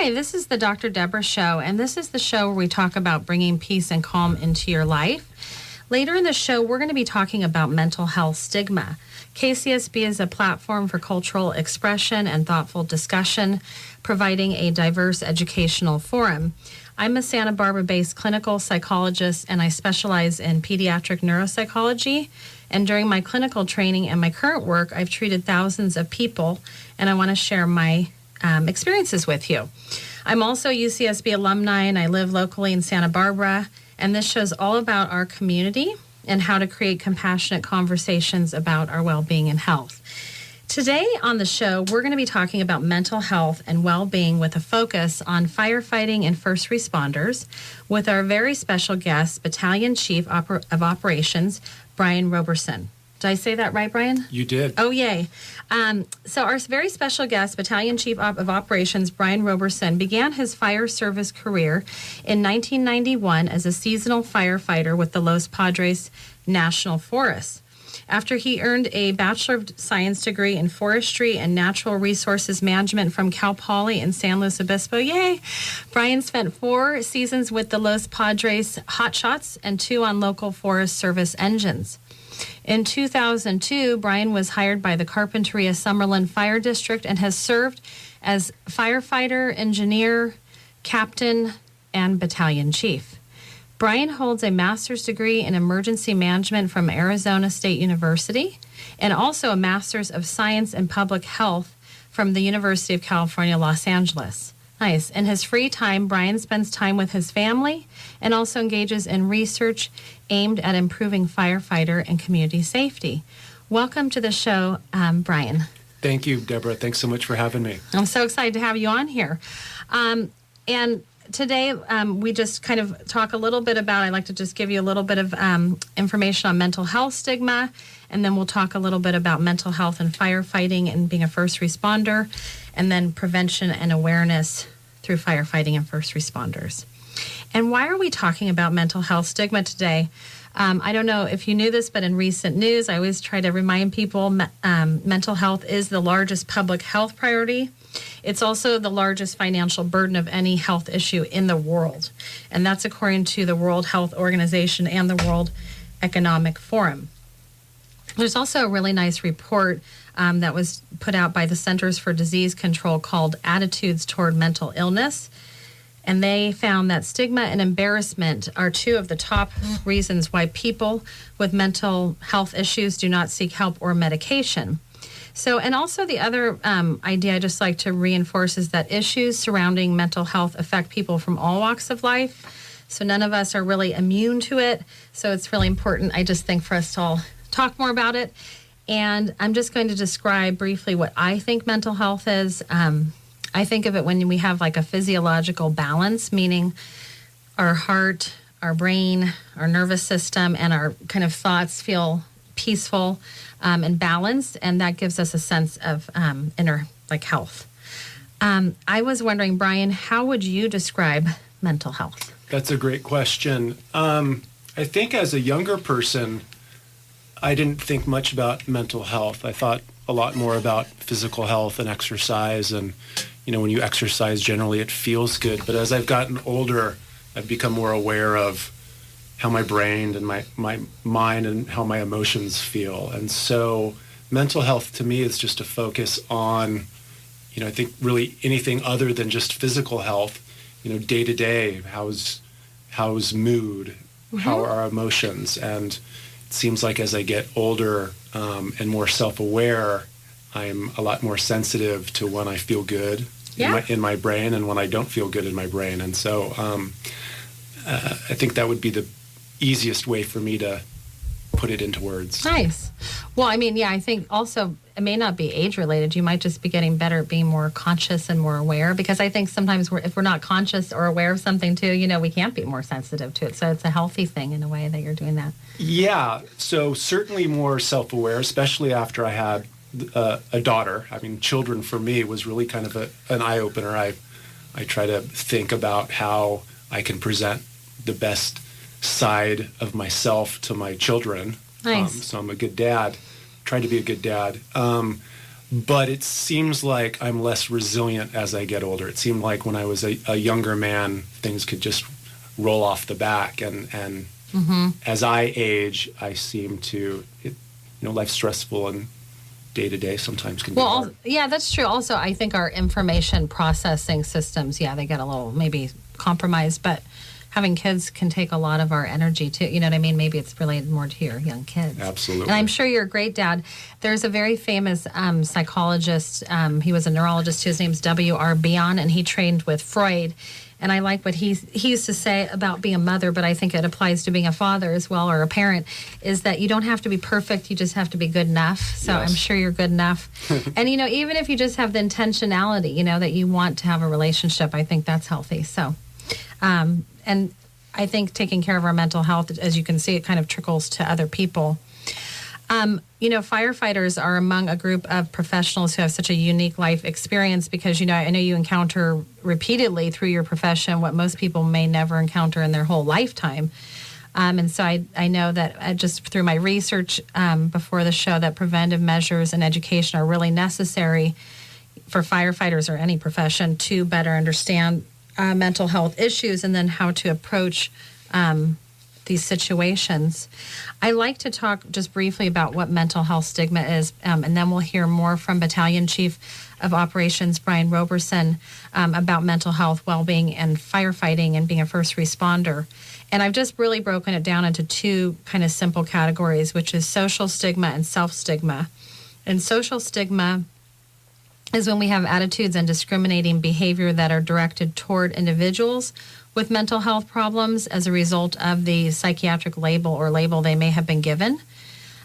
Hi, this is the Dr. Deborah Show, and this is the show where we talk about bringing peace and calm into your life. Later in the show, we're going to be talking about mental health stigma. KCSB is a platform for cultural expression and thoughtful discussion, providing a diverse educational forum. I'm a Santa Barbara-based clinical psychologist, and I specialize in pediatric neuropsychology. And during my clinical training and my current work, I've treated thousands of people, and I want to share my experiences with you. I'm also a UCSB alumni, and I live locally in Santa Barbara, and this show's all about our community and how to create compassionate conversations about our well-being and health. Today on the show, we're going to be talking about mental health and well-being with a focus on firefighting and first responders with our very special guest, Battalion Chief of Operations, Brian Roberson. Did I say that right, Brian? You did. Oh, yay. So our very special guest, Battalion Chief of Operations, Brian Roberson, began his fire service career in 1991 as a seasonal firefighter with the Los Padres National Forest. After he earned a Bachelor of Science degree in Forestry and Natural Resources Management from Cal Poly in San Luis Obispo, yay! Brian spent 4 seasons with the Los Padres Hotshots and 2 on local Forest Service engines. In 2002, Brian was hired by the Carpinteria-Summerland Fire District and has served as firefighter, engineer, captain, and battalion chief. Brian holds a master's degree in emergency management from Arizona State University and also a master's of science in public health from the University of California, Los Angeles. Nice. In his free time, Brian spends time with his family and also engages in research aimed at improving firefighter and community safety. Welcome to the show, Brian. Thank you, Deborah. Thanks so much for having me. I'm so excited to have you on here. And today, we just kind of talk a little bit about, I'd like to just give you a little bit of information on mental health stigma, and then we'll talk a little bit about mental health and firefighting and being a first responder, and then prevention and awareness through firefighting and first responders. And why are we talking about mental health stigma today? I don't know if you knew this, but in recent news, I always try to remind people mental health is the largest public health priority. It's also the largest financial burden of any health issue in the world. And that's according to the World Health Organization and the World Economic Forum. There's also a really nice report that was put out by the Centers for Disease Control called Attitudes Toward Mental Illness. And they found that stigma and embarrassment are 2 of the top reasons why people with mental health issues do not seek help or medication. So, and also the other idea I just like to reinforce is that issues surrounding mental health affect people from all walks of life. So none of us are really immune to it. So it's really important, I just think, for us to all talk more about it. And I'm just going to describe briefly what I think mental health is. I think of it when we have like a physiological balance, meaning our heart, our brain, our nervous system, and our kind of thoughts feel peaceful and balanced, and that gives us a sense of inner health. I was wondering, Brian, how would you describe mental health? That's a great question. I think as a younger person, I didn't think much about mental health. I thought a lot more about physical health and exercise, and when you exercise, generally it feels good. But as I've gotten older, I've become more aware of how my brain and my mind and how my emotions feel. And so mental health to me is just a focus on, I think really anything other than just physical health, day to day, how's mood, how are our emotions. And it seems like as I get older and more self-aware, I'm a lot more sensitive to when I feel good in my brain and when I don't feel good in my brain. And so I think that would be the easiest way for me to put it into words. Nice. Well, I think also it may not be age related. You might just be getting better at being more conscious and more aware, because I think sometimes if we're not conscious or aware of something too, we can't be more sensitive to it. So it's a healthy thing in a way that you're doing that. Yeah. So certainly more self-aware, especially after I had a daughter. Children for me was really kind of an eye-opener. I try to think about how I can present the best side of myself to my children. Nice. So I'm a good dad, try to be a good dad. but it seems like I'm less resilient as I get older. It seemed like when I was a younger man, things could just roll off the back, and as I age, I seem to, life's stressful and day to day sometimes can be hard. Yeah, that's true. Also, I think our information processing systems, they get a little maybe compromised, but having kids can take a lot of our energy too. You know what I mean? Maybe it's related more to your young kids. Absolutely. And I'm sure you're a great dad. There's a very famous psychologist. He was a neurologist. His name's W.R. Bion, and he trained with Freud. And I like what he used to say about being a mother, but I think it applies to being a father as well, or a parent, is that you don't have to be perfect. You just have to be good enough. So Yes. I'm sure you're good enough. And, even if you just have the intentionality, that you want to have a relationship, I think that's healthy. So, and I think taking care of our mental health, as you can see, it kind of trickles to other people. Firefighters are among a group of professionals who have such a unique life experience because, I know you encounter repeatedly through your profession what most people may never encounter in their whole lifetime. And so I know that just through my research before the show that preventive measures and education are really necessary for firefighters or any profession to better understand mental health issues and then how to approach these situations. I like to talk just briefly about what mental health stigma is, and then we'll hear more from Battalion Chief of Operations, Brian Roberson, about mental health, well-being, and firefighting and being a first responder. And I've just really broken it down into two kind of simple categories, which is social stigma and self-stigma. And social stigma is when we have attitudes and discriminating behavior that are directed toward individuals with mental health problems as a result of the psychiatric label they may have been given.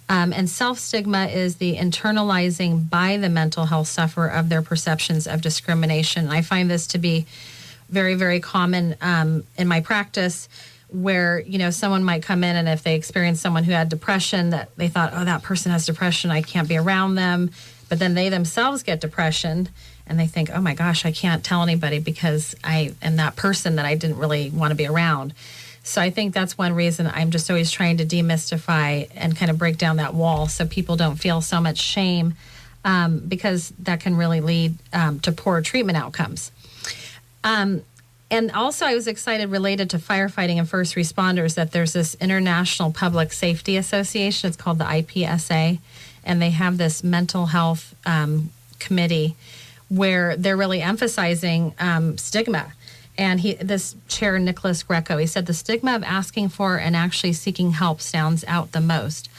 And self-stigma is the internalizing by the mental health sufferer of their perceptions of discrimination. I find this to be very, very common in my practice where, someone might come in and if they experience someone who had depression, that they thought, oh, that person has depression, I can't be around them. But then they themselves get depression and they think, oh my gosh, I can't tell anybody because I am that person that I didn't really want to be around. So I think that's one reason I'm just always trying to demystify and kind of break down that wall so people don't feel so much shame because that can really lead to poor treatment outcomes. And also I was excited related to firefighting and first responders that there's this International Public Safety Association. It's called the IPSA. And they have this mental health committee where they're really emphasizing stigma. And this chair, Nicholas Greco, he said the stigma of asking for and actually seeking help stands out the most.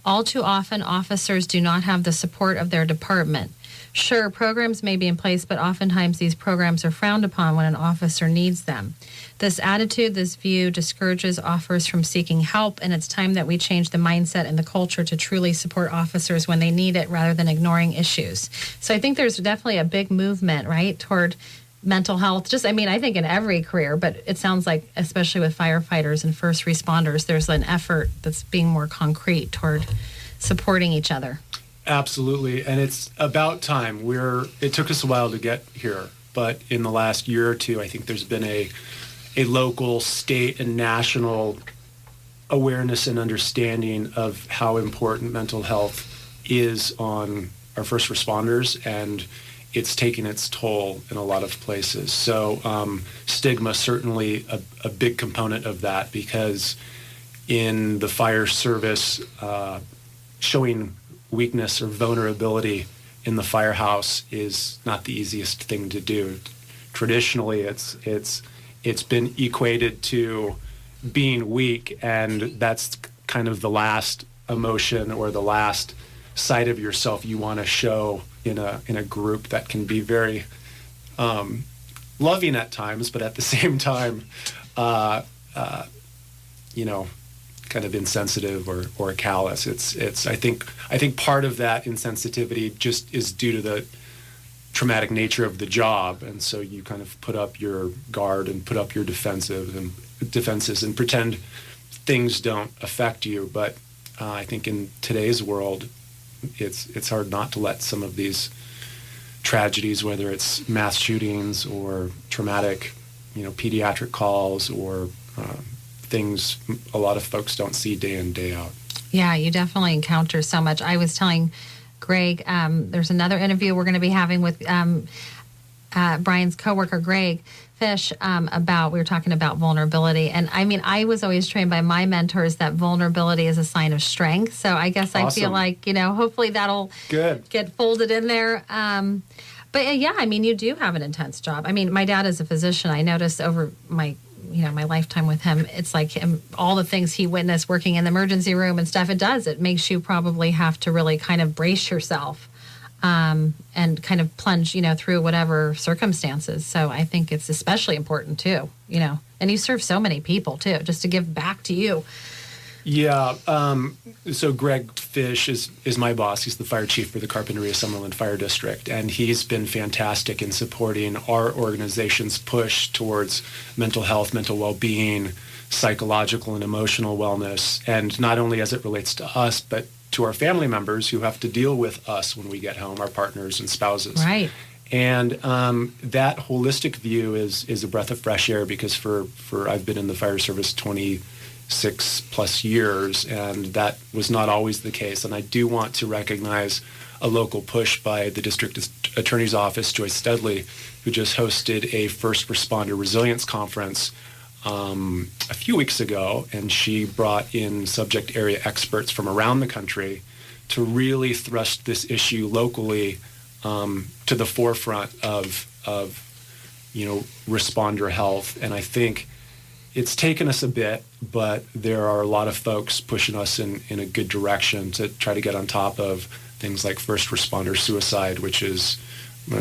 All too often, officers do not have the support of their department. Sure, programs may be in place, but oftentimes these programs are frowned upon when an officer needs them. This attitude, this view, discourages officers from seeking help, and it's time that we change the mindset and the culture to truly support officers when they need it rather than ignoring issues. So I think there's definitely a big movement, right, toward mental health. I think in every career, but it sounds like, especially with firefighters and first responders, there's an effort that's being more concrete toward supporting each other. Absolutely, and it's about time. It took us a while to get here, but in the last year or two, I think there's been a local, state, and national awareness and understanding of how important mental health is on our first responders, and it's taking its toll in a lot of places. So stigma certainly a big component of that, because in the fire service, showing weakness or vulnerability in the firehouse is not the easiest thing to do. Traditionally, it's been equated to being weak, and that's kind of the last emotion or the last side of yourself you want to show in a group that can be very loving at times, but at the same time, kind of insensitive or callous. I think part of that insensitivity just is due to the traumatic nature of the job, and so you kind of put up your guard and put up your defenses and pretend things don't affect you. But I think in today's world, it's hard not to let some of these tragedies, whether it's mass shootings or traumatic, pediatric calls or things a lot of folks don't see day in, day out. Yeah, you definitely encounter so much. I was telling Greg. There's another interview we're going to be having with Brian's coworker, Greg Fish, we were talking about vulnerability. And I mean, I was always trained by my mentors that vulnerability is a sign of strength. So I guess I feel like, hopefully that'll get folded in there. But yeah, I mean, you do have an intense job. I mean, my dad is a physician. I noticed over my lifetime with him, it's like all the things he witnessed working in the emergency room and stuff, it makes you probably have to really kind of brace yourself and kind of plunge, through whatever circumstances. So I think it's especially important too, and you serve so many people too, just to give back to you. Yeah. So Greg Fish is my boss. He's the fire chief for the Carpinteria-Summerland Fire District, and he's been fantastic in supporting our organization's push towards mental health, mental well-being, psychological and emotional wellness, and not only as it relates to us, but to our family members who have to deal with us when we get home, our partners and spouses. Right. And that holistic view is a breath of fresh air, because for I've been in the fire service 26 plus years, and that was not always the case. And I do want to recognize a local push by the district attorney's office, Joyce Studley, who just hosted a first responder resilience conference a few weeks ago, and she brought in subject area experts from around the country to really thrust this issue locally to the forefront of responder health. And I think it's taken us a bit, but there are a lot of folks pushing us in a good direction to try to get on top of things like first responder suicide, which is,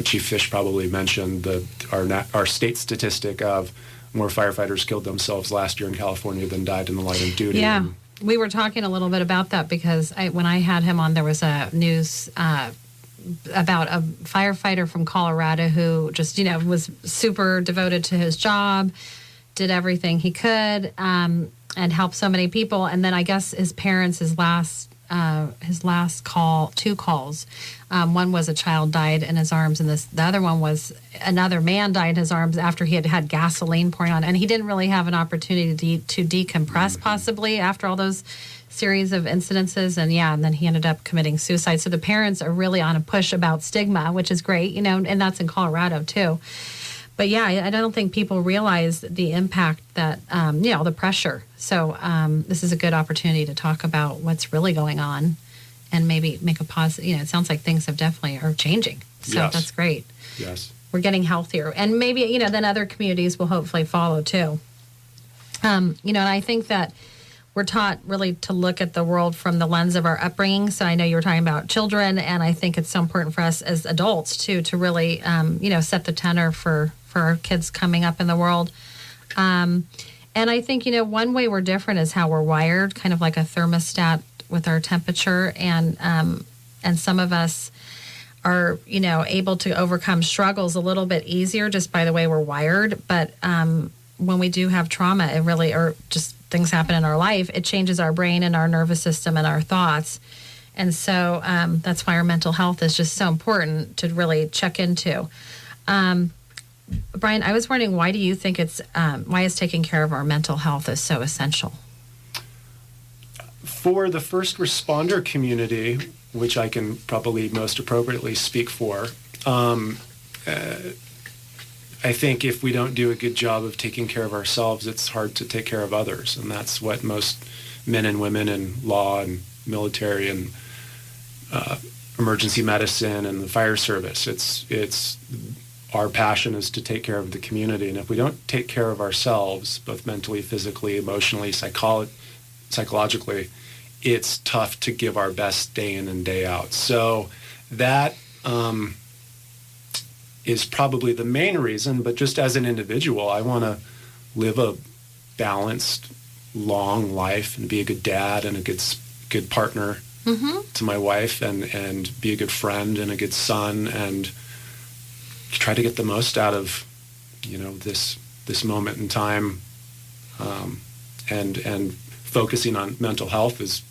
Chief Fish probably mentioned our state statistic of more firefighters killed themselves last year in California than died in the line of duty. Yeah, we were talking a little bit about that because when I had him on, there was a news about a firefighter from Colorado who just, was super devoted to his job, did everything he could, and helped so many people. And then I guess his parents, his last two calls, one was a child died in his arms, and the other one was another man died in his arms after he had gasoline pouring on, and he didn't really have an opportunity to decompress possibly after all those series of incidences. And then he ended up committing suicide. So the parents are really on a push about stigma, which is great, and that's in Colorado too. But I don't think people realize the impact that, the pressure. So this is a good opportunity to talk about what's really going on and maybe make a positive, it sounds like things are changing. So Yes. That's great. Yes. We're getting healthier. And maybe, then other communities will hopefully follow too. And I think that we're taught really to look at the world from the lens of our upbringing. So I know you were talking about children, and I think it's so important for us as adults too to really, set the tenor for our kids coming up in the world. And I think, one way we're different is how we're wired, kind of like a thermostat with our temperature. And some of us are, able to overcome struggles a little bit easier just by the way we're wired. But when we do have trauma, it really, or just things happen in our life, it changes our brain and our nervous system and our thoughts. And so that's why our mental health is just so important to really check into. Brian, I was wondering, why do you think why is taking care of our mental health is so essential? For the first responder community, which I can probably most appropriately speak for, I think if we don't do a good job of taking care of ourselves, it's hard to take care of others. And that's what most men and women in law and military and emergency medicine and the fire service, it's our passion is to take care of the community. And if we don't take care of ourselves, both mentally, physically, emotionally, psychologically, it's tough to give our best day in and day out. So that is probably the main reason. But just as an individual, I want to live a balanced, long life and be a good dad and a good partner to my wife, and be a good friend and a good son, and try to get the most out of this moment in time, and focusing on mental health is,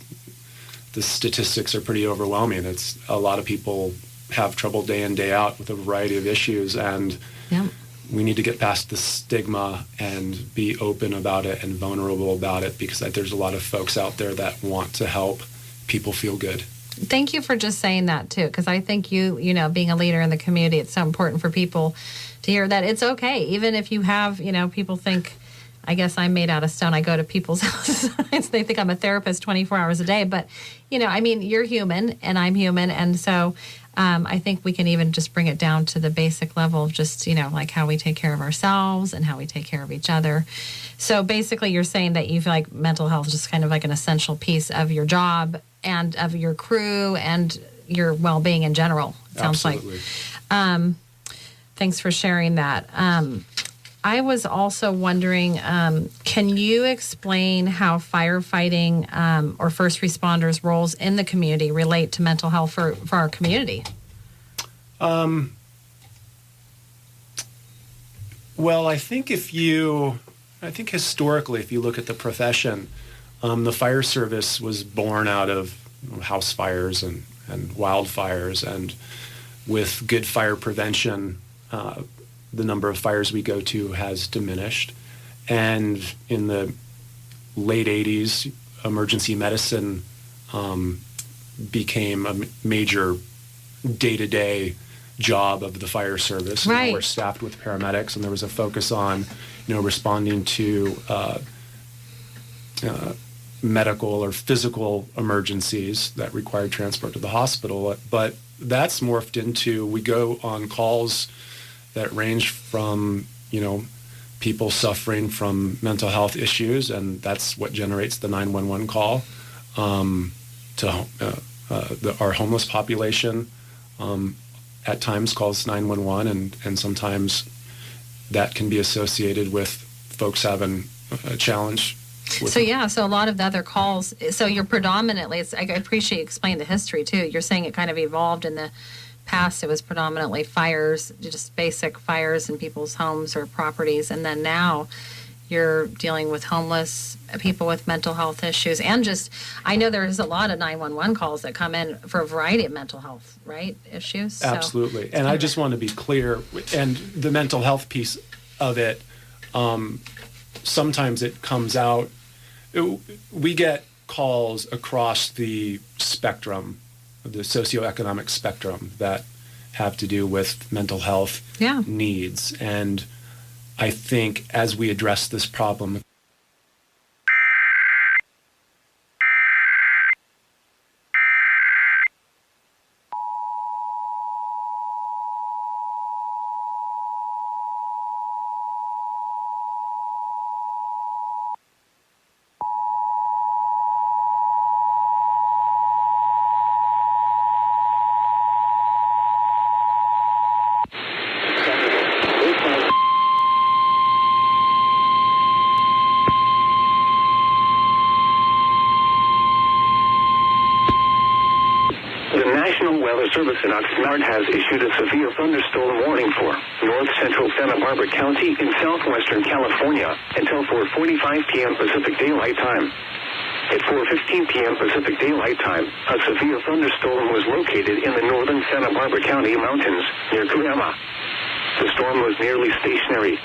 the statistics are pretty overwhelming. It's a lot of people have trouble day in, day out with a variety of issues, and we need to get past the stigma and be open about it and vulnerable about it, because there's a lot of folks out there that want to help people feel good. Thank you for just saying that too, because I think you know, being a leader in the community, it's so important for people to hear that it's okay, even if you have, you know, people think, I guess I'm made out of stone. I go to people's houses. They think I'm a therapist 24 hours a day, but you know, I mean, you're human and I'm human, and so I think we can even just bring it down to the basic level of just, you know, like how we take care of ourselves and how we take care of each other. So basically, you're saying that you feel like mental health is just kind of like an essential piece of your job and of your crew and your well-being in general. It sounds Absolutely. like. Thanks for sharing that. I was also wondering, can you explain how firefighting or first responders' roles in the community relate to mental health for our community? Well, I think historically, if you look at the profession, the fire service was born out of house fires and wildfires, and with good fire prevention, the number of fires we go to has diminished. And in the late 80s, emergency medicine became a major day-to-day job of the fire service. Right. You know, we're staffed with paramedics, and there was a focus on, you know, responding to medical or physical emergencies that required transport to the hospital. But that's morphed into, we go on calls that range from, you know, people suffering from mental health issues, and that's what generates the 911 call, to our homeless population at times calls 911, and sometimes that can be associated with folks having a challenge. So a lot of the other calls, so you're predominantly, I appreciate you explaining the history too. You're saying it kind of evolved in the past. It was predominantly fires, just basic fires in people's homes or properties, and then now you're dealing with homeless people with mental health issues, and just, I know there's a lot of 911 calls that come in for a variety of mental health, right, issues. So absolutely. And I just want to be clear, and the mental health piece of it, sometimes it comes out, we get calls across the spectrum, the socioeconomic spectrum, that have to do with mental health needs. And I think as we address this problem, Service in Oxnard has issued a severe thunderstorm warning for north central Santa Barbara County in southwestern California until 4:45 p.m. Pacific Daylight Time. At 4:15 p.m. Pacific Daylight Time, a severe thunderstorm was located in the northern Santa Barbara County mountains near Cuyama. The storm was nearly stationary.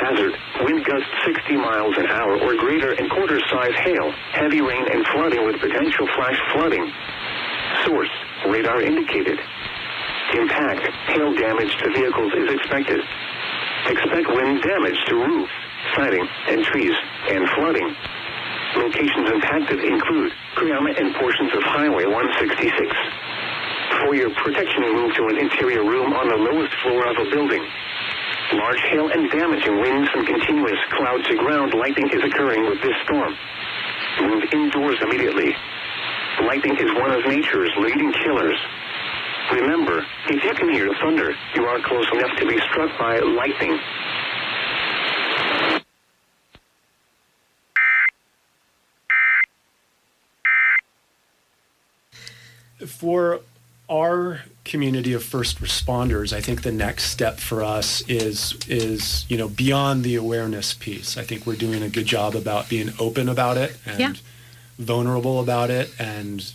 Hazard: wind gusts 60 miles an hour or greater and quarter-size hail, heavy rain and flooding with potential flash flooding. Source: radar indicated. Impact: hail damage to vehicles is expected. Expect wind damage to roofs, siding, and trees, and flooding. Locations impacted include Cuyama and portions of Highway 166. For your protection, move to an interior room on the lowest floor of a building. Large hail and damaging winds and continuous cloud-to-ground lightning is occurring with this storm. Move indoors immediately. Lightning is one of nature's leading killers. Remember, if you can hear thunder, you are close enough to be struck by lightning. For our community of first responders, I think the next step for us is you know, beyond the awareness piece. I think we're doing a good job about being open about it and vulnerable about it, and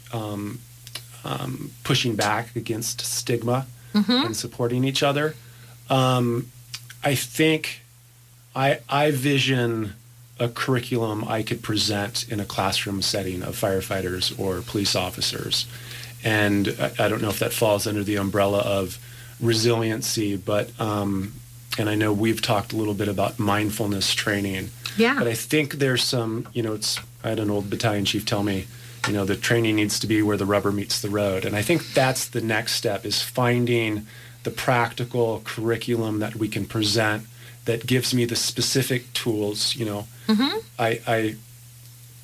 pushing back against stigma and supporting each other. I think I vision a curriculum I could present in a classroom setting of firefighters or police officers. And I don't know if that falls under the umbrella of resiliency, but and I know we've talked a little bit about mindfulness training. Yeah. But I think there's some, I had an old battalion chief tell me, the training needs to be where the rubber meets the road. And I think that's the next step, is finding the practical curriculum that we can present that gives me the specific tools. Mm-hmm.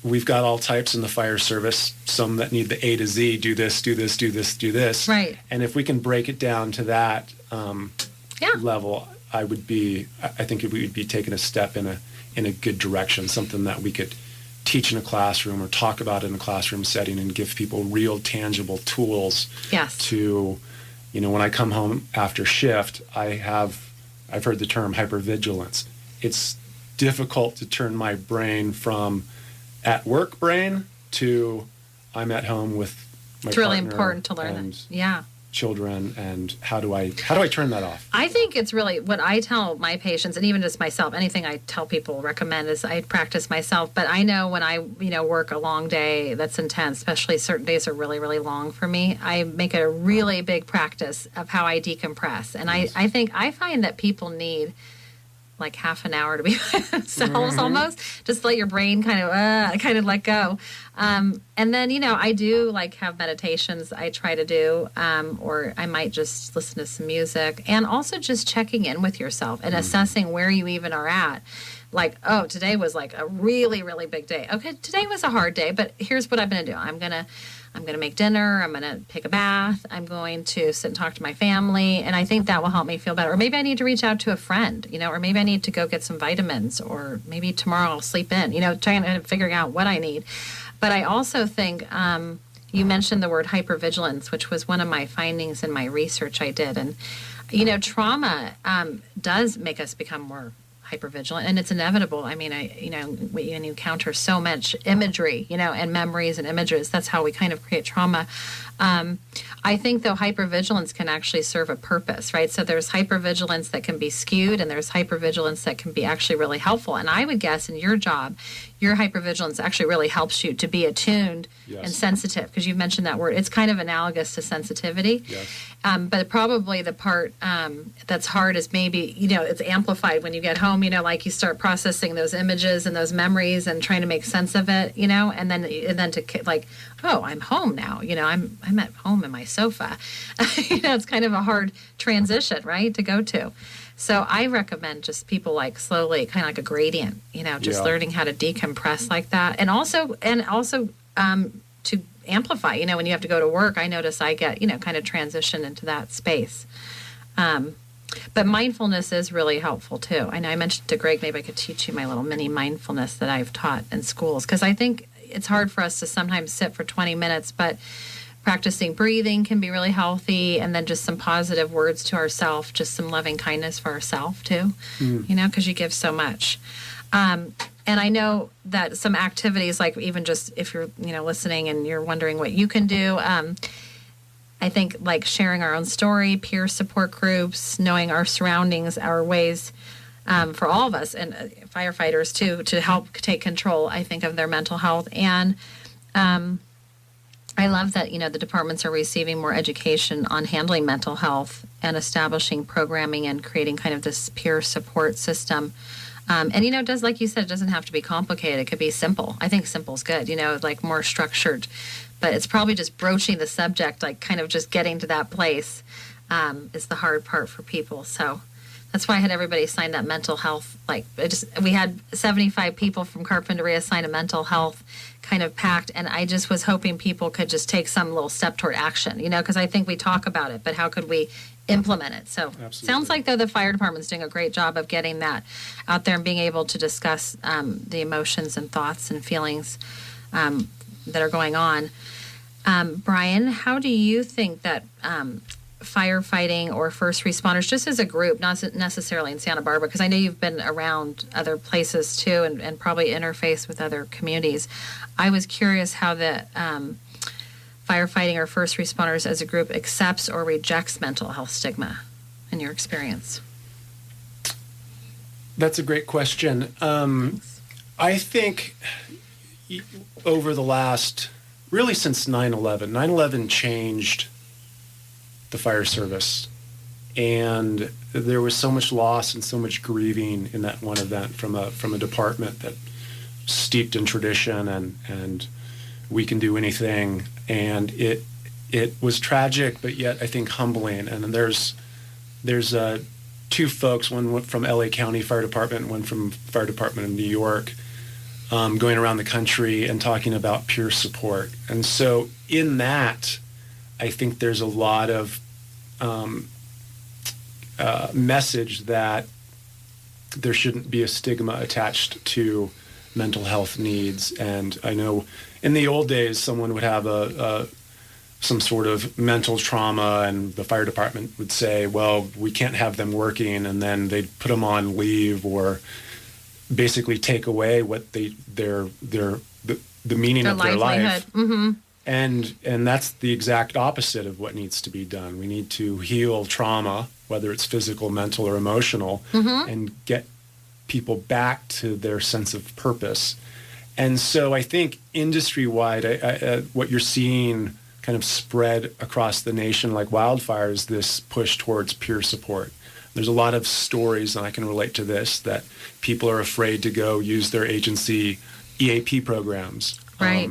We've got all types in the fire service, some that need the A to Z, do this, do this, do this, do this. Right. And if we can break it down to that level, I think we would be taking a step in a good direction, something that we could teach in a classroom or talk about in a classroom setting and give people real tangible tools. Yes. To, when I come home after shift, I've heard the term hypervigilance. It's difficult to turn my brain from at work brain to I'm at home with my It's really partner important to learn and that. Yeah. children, and how do I turn that off? I think it's really what I tell my patients, and even just myself, anything I tell people recommend is I practice myself. But I know when I, work a long day that's intense, especially certain days are really, really long for me, I make it a really big practice of how I decompress. And I find that people need like half an hour to be by themselves almost, just to let your brain kind of let go. And then, I do like have meditations I try to do, or I might just listen to some music, and also just checking in with yourself and assessing where you even are at. Like, oh, today was like a really, really big day. Okay, today was a hard day, but here's what I'm going to do. I'm going to make dinner. I'm going to take a bath. I'm going to sit and talk to my family. And I think that will help me feel better. Or maybe I need to reach out to a friend, or maybe I need to go get some vitamins, or maybe tomorrow I'll sleep in, trying to figuring out what I need. But I also think you mentioned the word hypervigilance, which was one of my findings in my research I did. And, trauma does make us become more hypervigilant, and it's inevitable. I mean, we encounter so much imagery, and memories and images. That's how we kind of create trauma. I think, though, hypervigilance can actually serve a purpose, right? So there's hypervigilance that can be skewed, and there's hypervigilance that can be actually really helpful. And I would guess in your job, your hypervigilance actually really helps you to be attuned and sensitive, because you mentioned that word. It's kind of analogous to sensitivity. Yes. But probably the part that's hard is maybe, it's amplified when you get home, like you start processing those images and those memories and trying to make sense of it, and then to like, oh, I'm home now, I'm at home in my sofa. It's kind of a hard transition, right, to go to. So I recommend just people like slowly, kind of like a gradient, just learning how to decompress like that. And also to amplify, when you have to go to work, I notice I get, kind of transition into that space. But mindfulness is really helpful too. I know I mentioned to Greg, maybe I could teach you my little mini mindfulness that I've taught in schools, because I think it's hard for us to sometimes sit for 20 minutes, but practicing breathing can be really healthy, and then just some positive words to ourselves, just some loving kindness for ourselves too, because you give so much. And I know that some activities, like even just if you're, listening and you're wondering what you can do, I think like sharing our own story, peer support groups, knowing our surroundings, our ways for all of us, and firefighters too, to help take control, I think, of their mental health. And I love that, the departments are receiving more education on handling mental health and establishing programming and creating kind of this peer support system. And, it does, like you said, it doesn't have to be complicated. It could be simple. I think simple is good, like more structured. But it's probably just broaching the subject, like kind of just getting to that place is the hard part for people. So that's why I had everybody sign that mental health. We had 75 people from Carpinteria sign a mental health kind of pact. And I just was hoping people could just take some little step toward action, because I think we talk about it, but how could we implement it? So sounds like, though, the fire department's doing a great job of getting that out there and being able to discuss the emotions and thoughts and feelings that are going on. Brian, how do you think that firefighting or first responders, just as a group, not necessarily in Santa Barbara, because I know you've been around other places too and probably interface with other communities. I was curious how the firefighting or first responders as a group accepts or rejects mental health stigma in your experience. That's a great question. I think over the last really since 9/11. 9/11 changed the fire service, and there was so much loss and so much grieving in that one event from a department that steeped in tradition and we can do anything, and it was tragic, but yet I think humbling. And there's two folks, one from LA County Fire Department, one from Fire Department of New York, going around the country and talking about peer support. And so in that, I think there's a lot of message that there shouldn't be a stigma attached to mental health needs. And I know in the old days, someone would have some sort of mental trauma, and the fire department would say, well, we can't have them working, and then they'd put them on leave or basically take away what the meaning Their of their life. Mm-hmm. And that's the exact opposite of what needs to be done. We need to heal trauma, whether it's physical, mental, or emotional, and get people back to their sense of purpose. And so I think industry-wide, what you're seeing kind of spread across the nation like wildfire is this push towards peer support. There's a lot of stories, and I can relate to this, that people are afraid to go use their agency EAP programs. Right.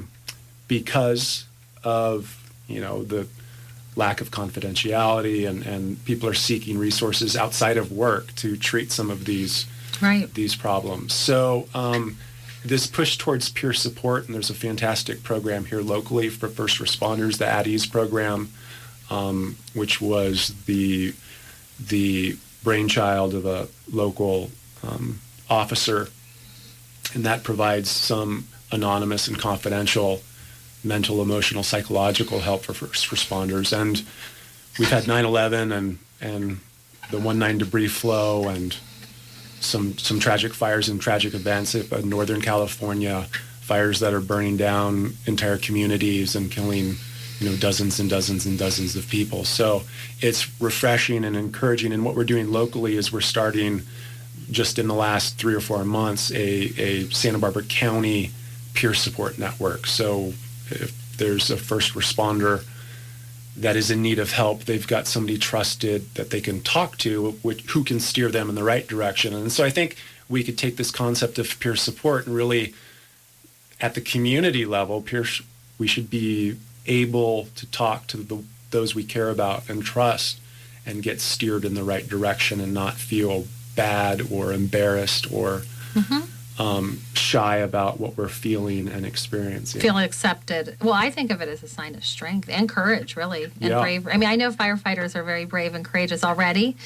Because of, the lack of confidentiality, and people are seeking resources outside of work to treat some of these problems. So this push towards peer support, and there's a fantastic program here locally for first responders, the At-Ease program, which was the brainchild of a local officer, and that provides some anonymous and confidential mental, emotional, psychological help for first responders. And we've had 9/11 and the 1/9 debris flow and some tragic fires and tragic events in Northern California, fires that are burning down entire communities and killing, dozens and dozens and dozens of people. So it's refreshing and encouraging. And what we're doing locally is we're starting, just in the last 3 or 4 months, a Santa Barbara County peer support network. So if there's a first responder that is in need of help, they've got somebody trusted that they can talk to, who can steer them in the right direction. And so I think we could take this concept of peer support and really, at the community level, we should be able to talk to those we care about and trust and get steered in the right direction and not feel bad or embarrassed or shy about what we're feeling and experiencing. Feel accepted. Well, I think of it as a sign of strength and courage, really, and bravery. I mean, I know firefighters are very brave and courageous already.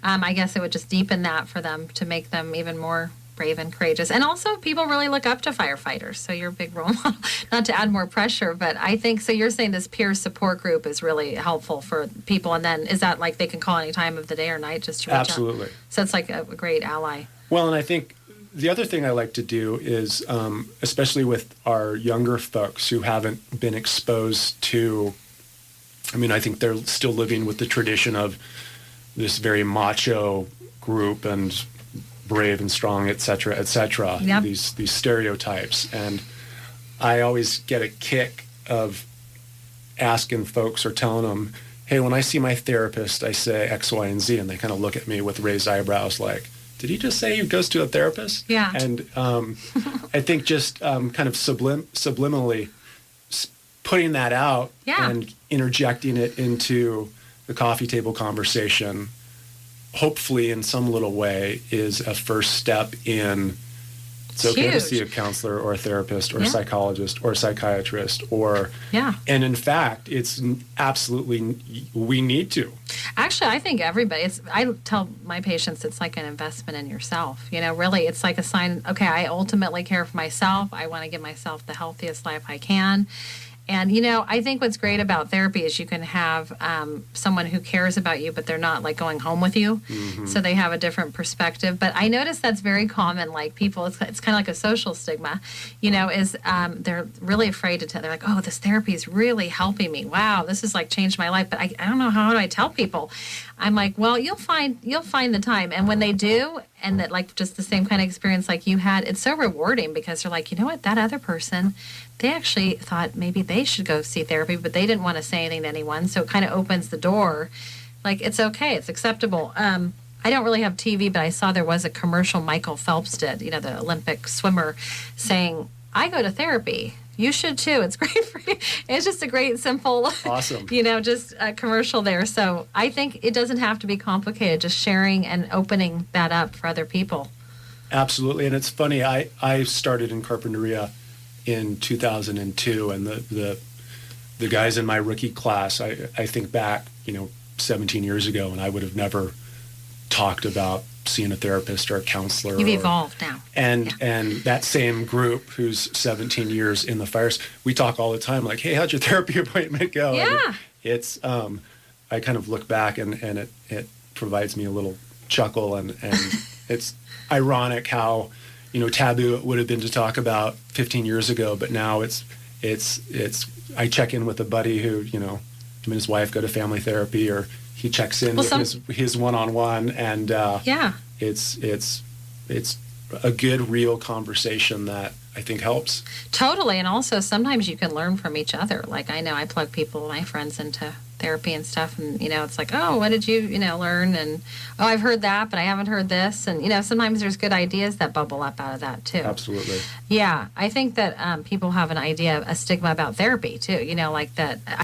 I guess it would just deepen that for them to make them even more brave and courageous. And also, people really look up to firefighters. So you're a big role model, not to add more pressure, but I think, so you're saying this peer support group is really helpful for people. And then is that like they can call any time of the day or night just to reach Absolutely. out? So it's like a great ally. Well, and I think the other thing I like to do is, especially with our younger folks who haven't been exposed to, I think they're still living with the tradition of this very macho group and brave and strong, et cetera, Yep. these stereotypes. And I always get a kick of asking folks or telling them, hey, when I see my therapist, I say X, Y, and Z, and they kind of look at me with raised eyebrows like, did he just say he goes to a therapist? Yeah. And I think just kind of subliminally putting that out and interjecting it into the coffee table conversation, hopefully in some little way, is a first step in it's okay to see a counselor or a therapist or a psychologist or a psychiatrist and in fact, it's absolutely, we need to. Actually, I think everybody, I tell my patients it's like an investment in yourself. Really, it's like a sign, okay, I ultimately care for myself. I want to give myself the healthiest life I can. And, I think what's great about therapy is you can have someone who cares about you, but they're not like going home with you. Mm-hmm. So they have a different perspective. But I notice that's very common. Like people, it's kind of like a social stigma, is they're really afraid to tell. They're like, oh, this therapy is really helping me. Wow, this has like changed my life. But I don't know, how do I tell people? I'm like, well, you'll find the time. And when they do, and that like just the same kind of experience like you had, it's so rewarding because they're like, you know what, that other person, they actually thought maybe they should go see therapy, but they didn't want to say anything to anyone. So it kind of opens the door. Like, it's okay, it's acceptable. I don't really have TV, but I saw there was a commercial Michael Phelps did, you know, the Olympic swimmer, saying, I go to therapy. You should too. It's great for you. It's just a great, simple, Awesome. you know, just a commercial there. So I think it doesn't have to be complicated, just sharing and opening that up for other people. Absolutely. And it's funny, I started in Carpinteria in 2002, and the guys in my rookie class, I think back, 17 years ago, and I would have never talked about seeing a therapist or a counselor. You've evolved now. And that same group who's 17 years in the fires, we talk all the time like, hey, how'd your therapy appointment go? Yeah. And it's, I kind of look back and it provides me a little chuckle, and it's ironic how, taboo it would have been to talk about 15 years ago, but now it's I check in with a buddy who, him and his wife go to family therapy, or he checks in with his one-on-one, and it's a good, real conversation that I think helps. Totally. And also sometimes you can learn from each other. Like, I know I plug people, my friends, into therapy and stuff, and it's like, oh, what did you learn? And oh, I've heard that, but I haven't heard this. And sometimes there's good ideas that bubble up out of that too. Absolutely. Yeah, I think that people have an idea, a stigma about therapy too, like that.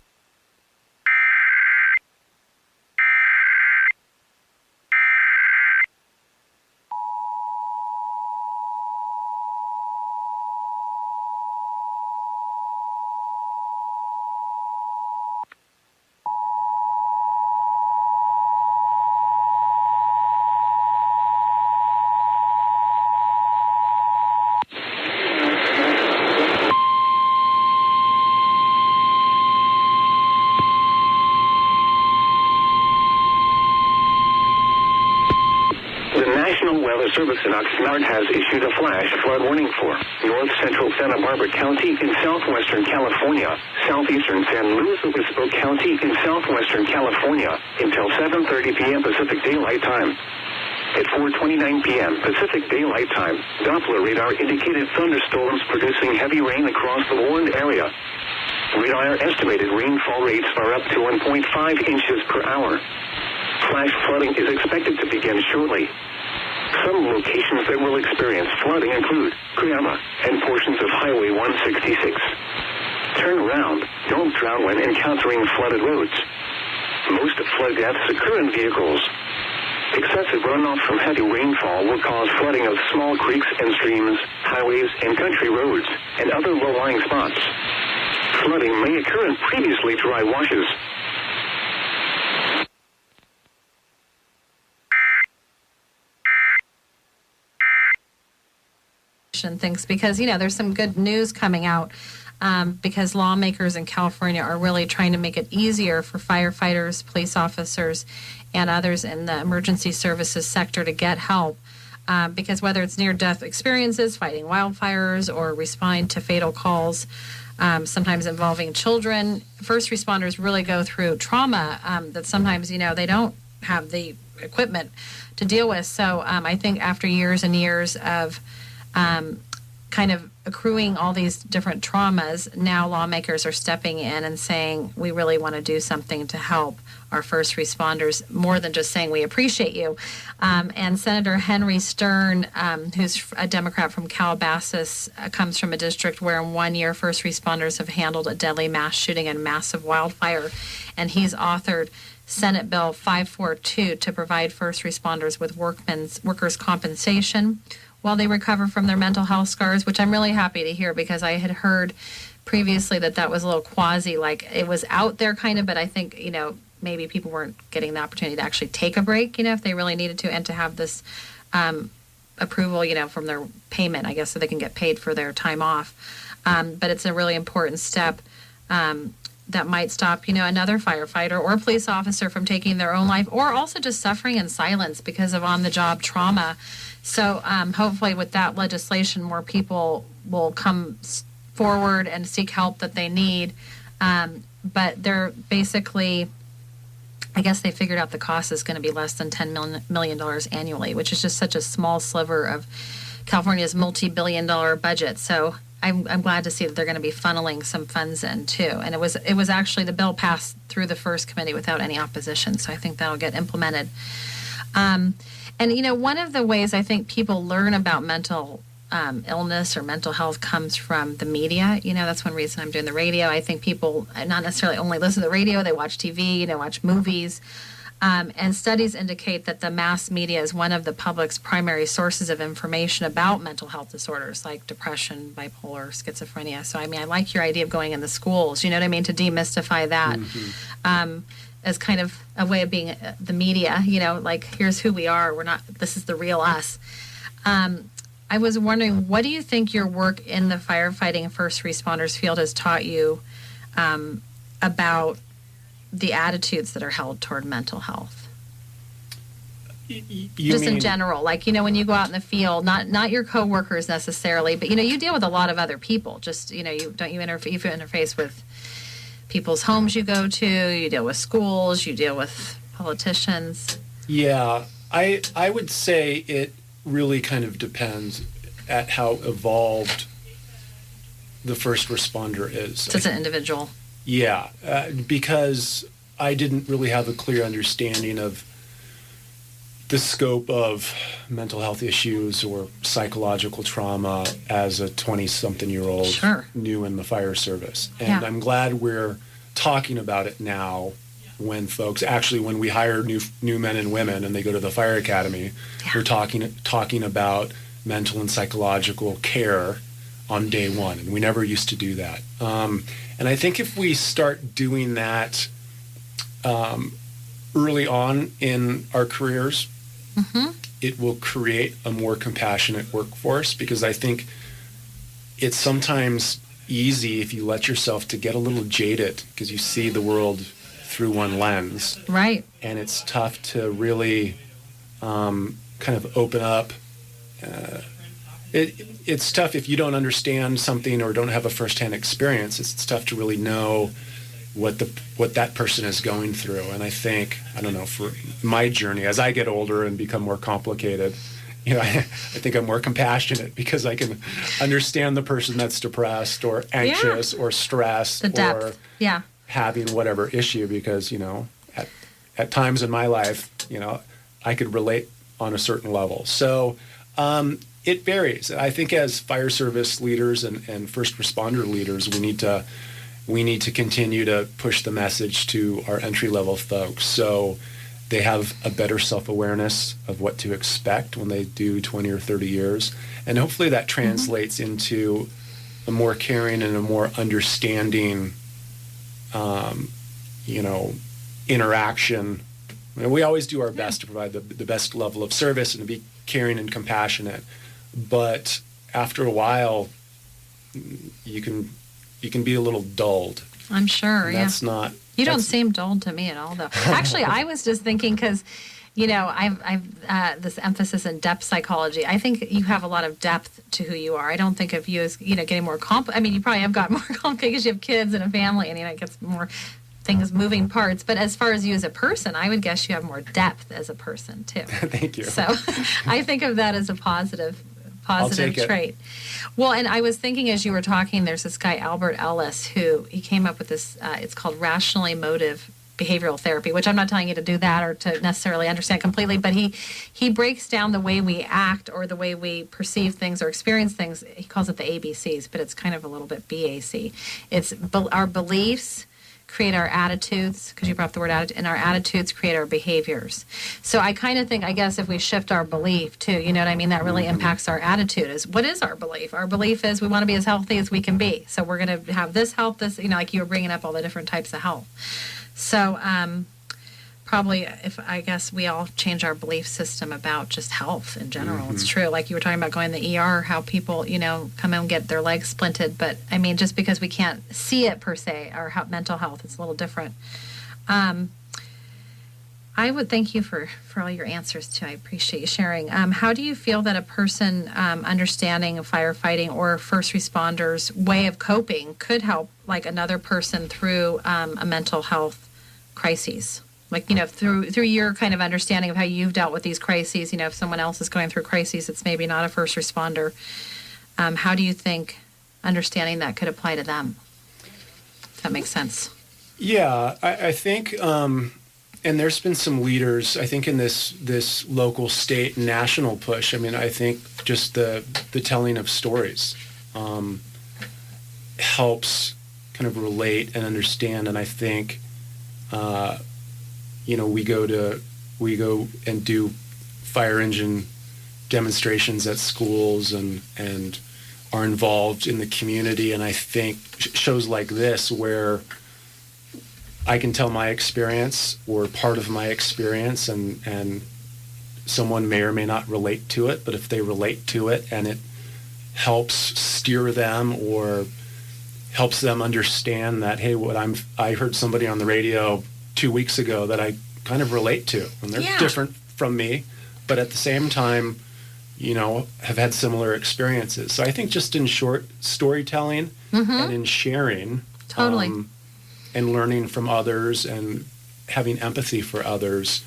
Service in Oxnard has issued a flash flood warning for north central Santa Barbara County in southwestern California, southeastern San Luis Obispo County in southwestern California until 7:30 p.m. Pacific Daylight Time. At 4:29 p.m. Pacific Daylight Time, Doppler radar indicated thunderstorms producing heavy rain across the warned area. Radar estimated rainfall rates are up to 1.5 inches per hour. Flash flooding is expected to begin shortly. Some locations that will experience flooding include Cuyama and portions of Highway 166. Turn around. Don't drown when encountering flooded roads. Most flood deaths occur in vehicles. Excessive runoff from heavy rainfall will cause flooding of small creeks and streams, highways and country roads, and other low-lying spots. Flooding may occur in previously dry washes. Things because there's some good news coming out because lawmakers in California are really trying to make it easier for firefighters, police officers, and others in the emergency services sector to get help because whether it's near-death experiences, fighting wildfires, or responding to fatal calls, sometimes involving children, first responders really go through trauma that sometimes they don't have the equipment to deal with. So I think after years and years of kind of accruing all these different traumas, now lawmakers are stepping in and saying, we really want to do something to help our first responders, more than just saying we appreciate you. And Senator Henry Stern, who's a Democrat from Calabasas, comes from a district where in 1 year first responders have handled a deadly mass shooting and massive wildfire. And he's authored Senate Bill 542 to provide first responders with workers' compensation while they recover from their mental health scars, which I'm really happy to hear because I had heard previously that was a little quasi, like it was out there kind of, but I think, maybe people weren't getting the opportunity to actually take a break, if they really needed to, and to have this approval, from their payment, I guess, so they can get paid for their time off. But it's a really important step that might stop, another firefighter or police officer from taking their own life, or also just suffering in silence because of on-the-job trauma. So hopefully with that legislation, more people will come forward and seek help that they need. But they're basically I guess they figured out the cost is going to be less than $10 million annually, which is just such a small sliver of California's multi-billion-dollar budget. So I'm glad to see that they're going to be funneling some funds in too. And it was actually, the bill passed through the first committee without any opposition. So I think that'll get implemented. And one of the ways I think people learn about mental illness or mental health comes from the media. That's one reason I'm doing the radio. I think people not necessarily only listen to the radio, they watch TV, watch movies. And studies indicate that the mass media is one of the public's primary sources of information about mental health disorders like depression, bipolar, schizophrenia. So, I like your idea of going in the schools, to demystify that as kind of a way of being the media, like here's who we are. This is the real us. I was wondering, what do you think your work in the firefighting and first responders field has taught you about the attitudes that are held toward mental health? Just in general, like, when you go out in the field, not your coworkers necessarily, but, you deal with a lot of other people. Just, you interface with people's homes you go to, you deal with schools, you deal with politicians. Yeah, I would say it really kind of depends at how evolved the first responder is. Just an individual. Yeah, because I didn't really have a clear understanding of the scope of mental health issues or psychological trauma as a 20-something-year-old Sure. new in the fire service. And Yeah. I'm glad we're talking about it now when we hire new men and women and they go to the fire academy, we're talking about mental and psychological care on day one, and we never used to do that. And I think if we start doing that early on in our careers, it will create a more compassionate workforce, because I think it's sometimes easy, if you let yourself, to get a little jaded because you see the world through one lens. Right. And it's tough to really kind of open up. It's tough if you don't understand something or don't have a firsthand experience. It's tough to really know what that person is going through. And I think, I don't know, for my journey, as I get older and become more complicated, I think I'm more compassionate because I can understand the person that's depressed or anxious or stressed The depth. or Yeah. having whatever issue, because, at times in my life, I could relate on a certain level. So it varies. I think as fire service leaders and first responder leaders, we need to continue to push the message to our entry-level folks so they have a better self-awareness of what to expect when they do 20 or 30 years. And hopefully that translates into a more caring and a more understanding interaction. We always do our best to provide the best level of service and to be caring and compassionate. But after a while, you can be a little dulled. I'm sure, And that's not... You don't seem dull to me at all, though. Actually, I was just thinking because, I've this emphasis in depth psychology. I think you have a lot of depth to who you are. I don't think of you as, getting more you probably have got more complicated because you have kids and a family, and, it gets more things, moving parts. But as far as you as a person, I would guess you have more depth as a person, too. Thank you. So I think of that as a positive take trait. it. Well, and I was thinking as you were talking, there's this guy, Albert Ellis, he came up with this, it's called rational emotive behavioral therapy, which I'm not telling you to do that or to necessarily understand completely, but he breaks down the way we act or the way we perceive things or experience things. He calls it the ABCs, but it's kind of a little bit BAC. It's our beliefs create our attitudes, because you brought up the word attitude, and our attitudes create our behaviors. So I kind of think, I guess, if we shift our belief too, you know what I mean, that really impacts our attitude. What is our belief? Our belief is we want to be as healthy as we can be. So we're going to have this health, like you were bringing up all the different types of health. So probably, if I guess we all change our belief system about just health in general. It's true. Like you were talking about going to the ER, how people, come in and get their legs splinted. But I mean, just because we can't see it per se, our mental health, it's a little different. I would thank you for all your answers too. I appreciate you sharing. How do you feel that a person understanding of firefighting or first responders' way of coping could help like another person through a mental health crises? Like, through your kind of understanding of how you've dealt with these crises, if someone else is going through crises, it's maybe not a first responder. How do you think understanding that could apply to them? If that makes sense. Yeah, I think, and there's been some leaders, I think, in this local, state, national push. I mean, I think just the telling of stories helps kind of relate and understand. And I think, we go and do fire engine demonstrations at schools and are involved in the community. And I think shows like this, where I can tell my experience or part of my experience, and someone may or may not relate to it, but if they relate to it and it helps steer them or helps them understand that, hey, I heard somebody on the radio 2 weeks ago that I kind of relate to, and they're different from me, but at the same time, have had similar experiences. So I think just in short storytelling and in sharing, totally, and learning from others and having empathy for others,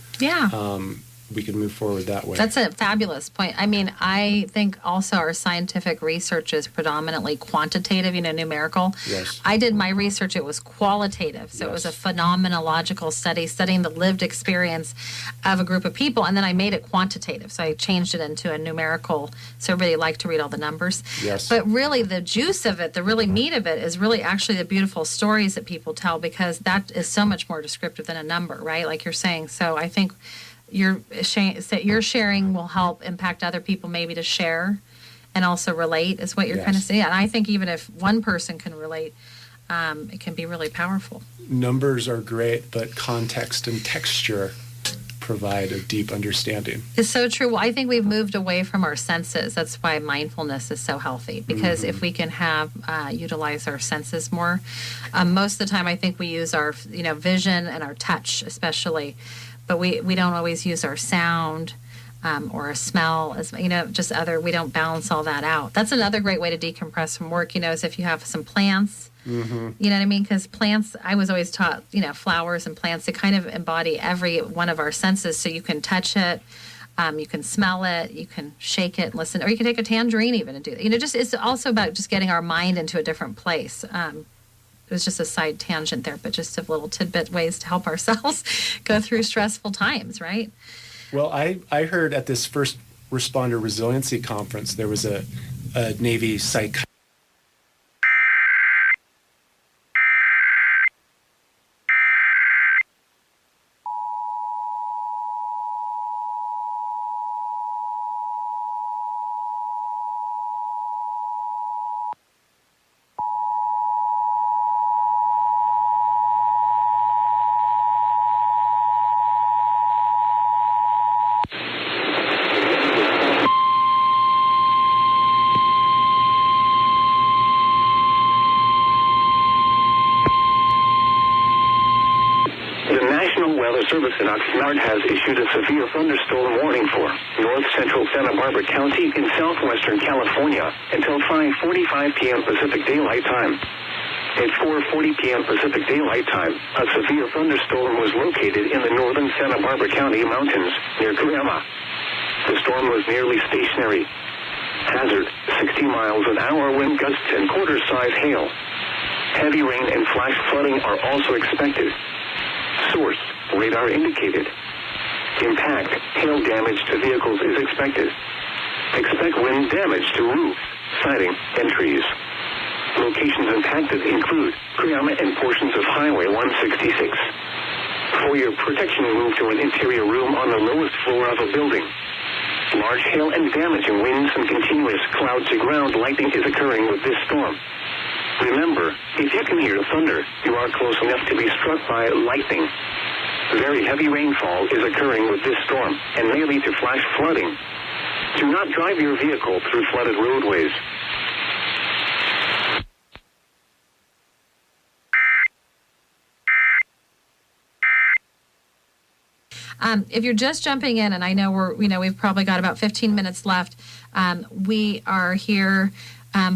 we can move forward that way. That's a fabulous point. I mean, I think also our scientific research is predominantly quantitative, numerical. Yes. I did my research, it was qualitative. So It was a phenomenological study, studying the lived experience of a group of people. And then I made it quantitative. So I changed it into a numerical, so everybody liked to read all the numbers. Yes. But really the juice of it, the really meat of it, is really actually the beautiful stories that people tell, because that is so much more descriptive than a number, right? Like you're saying. So I think your sharing will help impact other people maybe to share and also relate, is what you're kind of saying. And I think even if one person can relate, it can be really powerful. Numbers are great, but context and texture provide a deep understanding. It's so true. Well, I think we've moved away from our senses. That's why mindfulness is so healthy, because if we can utilize our senses more, most of the time I think we use our vision and our touch especially, but we don't always use our sound or a smell, as just we don't balance all that out. That's another great way to decompress from work, is if you have some plants. You know what I mean? Because plants, I was always taught, flowers and plants, they kind of embody every one of our senses. So you can touch it, you can smell it, you can shake it, listen, or you can take a tangerine even and do that. Just it's also about just getting our mind into a different place. It was just a side tangent there, but just a little tidbit ways to help ourselves go through stressful times, right? Well, I heard at this first responder resiliency conference, there was a Navy psychiatrist. Service in Oxnard has issued a severe thunderstorm warning for north central Santa Barbara County in southwestern California until 5:45 p.m. Pacific Daylight Time. At 4:40 p.m. Pacific Daylight Time, a severe thunderstorm was located in the northern Santa Barbara County mountains near Cuyama. The storm was nearly stationary. Hazard, 60 miles an hour wind gusts and quarter-size hail. Heavy rain and flash flooding are also expected. Source, radar indicated. Impact, hail damage to vehicles is expected. Expect wind damage to roofs, siding, and trees. Locations impacted include Cuyama and portions of Highway 166. For your protection, move to an interior room on the lowest floor of a building. Large hail and damaging winds and continuous cloud-to-ground lightning is occurring with this storm. Remember, if you can hear thunder, you are close enough to be struck by lightning. Very heavy rainfall is occurring with this storm and may lead to flash flooding. Do not drive your vehicle through flooded roadways. If you're just jumping in, and I know we've probably got about 15 minutes left, we are here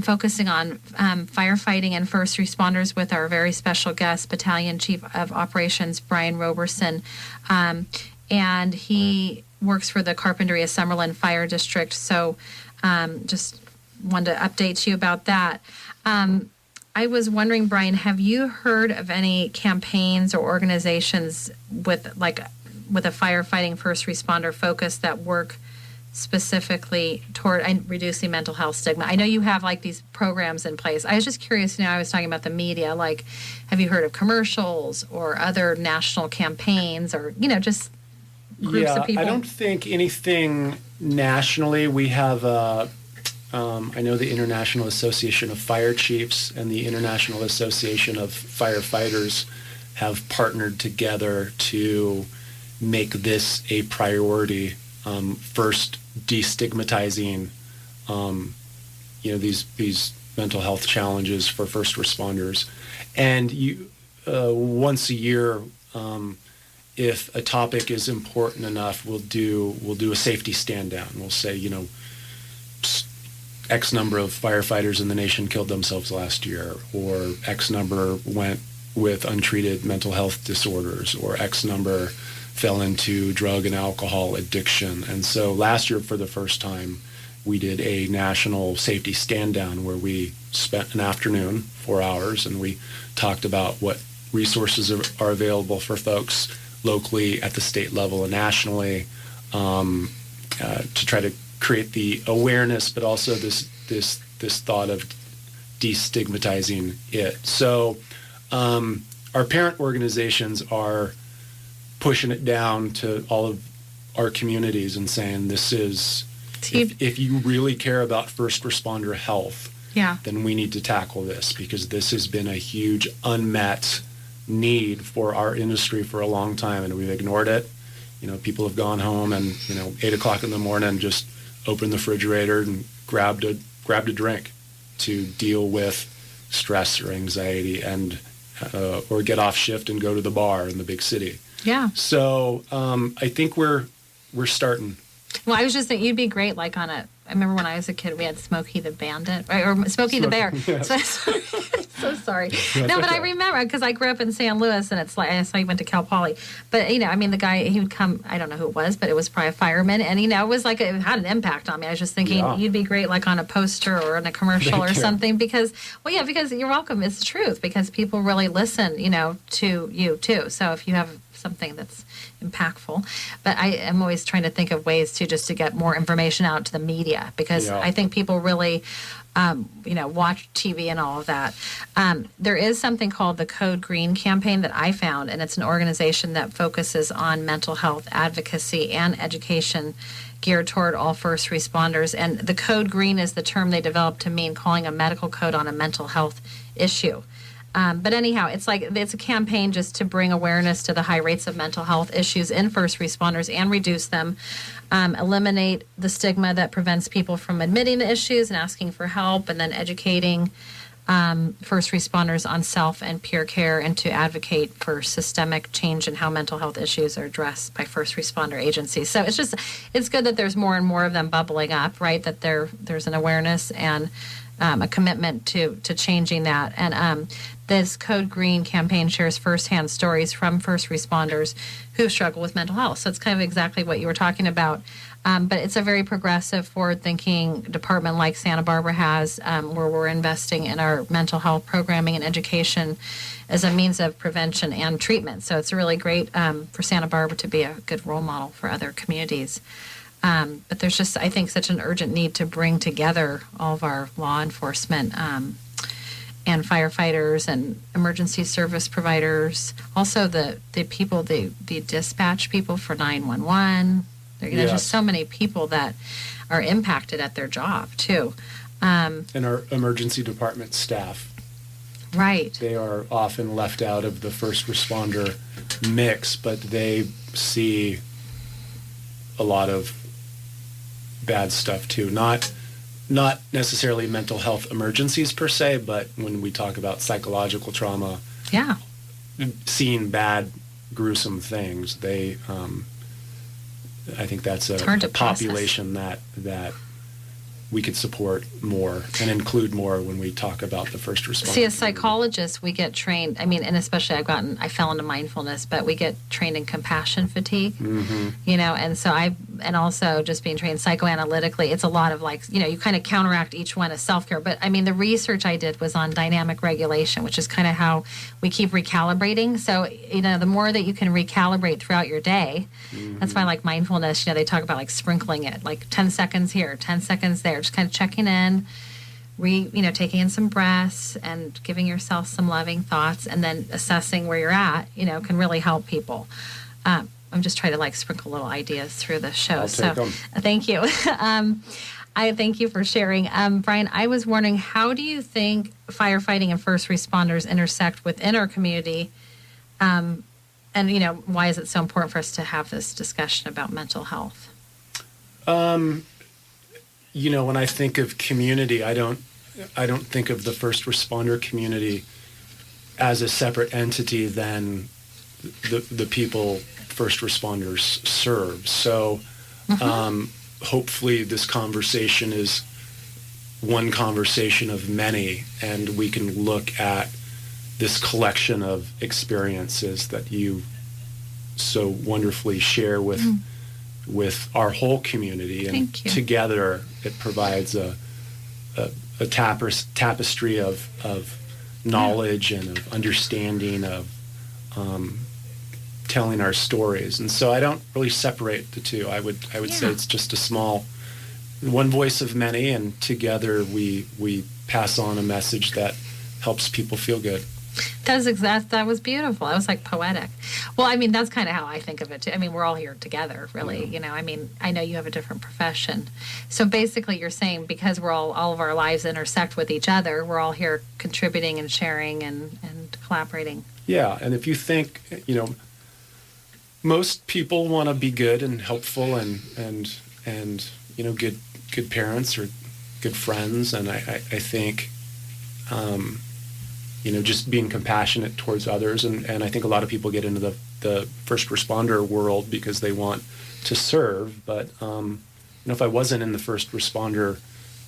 focusing on firefighting and first responders with our very special guest, Battalion Chief of Operations, Brian Roberson. And he works for the Carpinteria-Summerland Fire District. So just wanted to update you about that. I was wondering, Brian, have you heard of any campaigns or organizations with a firefighting first responder focus that work specifically toward reducing mental health stigma? I know you have like these programs in place. I was just curious, I was talking about the media, like have you heard of commercials or other national campaigns or, just groups of people? I don't think anything nationally. We have I know the International Association of Fire Chiefs and the International Association of Firefighters have partnered together to make this a priority. First, destigmatizing, these mental health challenges for first responders, and once a year, if a topic is important enough, we'll do a safety stand down. We'll say, X number of firefighters in the nation killed themselves last year, or X number went with untreated mental health disorders, or X number fell into drug and alcohol addiction. And so last year, for the first time, we did a national safety stand down where we spent an afternoon, 4 hours, and we talked about what resources are available for folks locally, at the state level, and nationally, to try to create the awareness, but also this thought of destigmatizing it. So our parent organizations are pushing it down to all of our communities and saying this is, if you really care about first responder health, then we need to tackle this, because this has been a huge unmet need for our industry for a long time, and we've ignored it. People have gone home and 8 o'clock in the morning just opened the refrigerator and grabbed a drink to deal with stress or anxiety, and or get off shift and go to the bar in the big city. Yeah. So I think we're starting. Well, I was just thinking you'd be great, like I remember when I was a kid, we had Smokey the Bandit, right? Or Smokey the Bear. Yes. So sorry. No, but I remember, because I grew up in San Luis, and it's like, I saw he went to Cal Poly. But, the guy, he would come, I don't know who it was, but it was probably a fireman. And, it was like, it had an impact on me. I was just thinking you'd be great, like on a poster or in a commercial or something, because you're welcome. It's the truth, because people really listen, to you too. So if you have something that's impactful, but I am always trying to think of ways to get more information out to the media, because I think people really watch TV and all of that. There is something called the Code Green campaign that I found, and it's an organization that focuses on mental health advocacy and education geared toward all first responders. And the Code Green is the term they developed to mean calling a medical code on a mental health issue. But anyhow, it's a campaign just to bring awareness to the high rates of mental health issues in first responders and reduce them, eliminate the stigma that prevents people from admitting the issues and asking for help, and then educating first responders on self and peer care, and to advocate for systemic change in how mental health issues are addressed by first responder agencies. So it's good that there's more and more of them bubbling up, right? That there's an awareness and a commitment to changing that. And this Code Green campaign shares firsthand stories from first responders who struggle with mental health. So it's kind of exactly what you were talking about. But it's a very progressive, forward-thinking department like Santa Barbara has, where we're investing in our mental health programming and education as a means of prevention and treatment. So it's really great for Santa Barbara to be a good role model for other communities. But there's just, I think, such an urgent need to bring together all of our law enforcement and firefighters and emergency service providers. Also, the people, the dispatch people for 911. There's just so many people that are impacted at their job, too. And our emergency department staff. Right. They are often left out of the first responder mix, but they see a lot of bad stuff too. Not necessarily mental health emergencies per se, but when we talk about psychological trauma, seeing bad, gruesome things, they I think that's a population that we could support more and include more when we talk about the first responder. See, as community. psychologists, we get trained. I mean, and especially I fell into mindfulness, but we get trained in compassion fatigue. You know, and so and also just being trained psychoanalytically, it's a lot of like, you know, you kind of counteract each one as self-care. But I mean, the research I did was on dynamic regulation, which is kind of how we keep recalibrating. So, you know, the more that you can recalibrate throughout your day, that's why like mindfulness, you know, they talk about like sprinkling it, like 10 seconds here, 10 seconds there, just kind of checking in, taking in some breaths and giving yourself some loving thoughts, and then assessing where you're at, you know, can really help people. I'm just trying to like sprinkle little ideas through the show. I'll take them. Thank you. I thank you for sharing. Brian, I was wondering, how do you think firefighting and first responders intersect within our community? And, you know, why is it so important for us to have this discussion about mental health? You know, when I think of community, I don't think of the first responder community as a separate entity than the people first responders serve. So hopefully this conversation is one conversation of many, and we can look at this collection of experiences that you so wonderfully share with our whole community, and together it provides a tapestry of knowledge and of understanding of telling our stories. And so I don't really separate the two. I would say it's just a small one voice of many, and together we pass on a message that helps people feel good. That was beautiful. That was like poetic. Well, I mean, that's kind of how I think of it too. I mean, we're all here together, really. You know, I mean, I know you have a different profession. So basically you're saying because we're all of our lives intersect with each other, we're all here contributing and sharing and collaborating. Yeah, and if you think, you know, most people want to be good and helpful and you know, good parents or good friends, and I think you know, just being compassionate towards others, and I think a lot of people get into the first responder world because they want to serve, but you know, if I wasn't in the first responder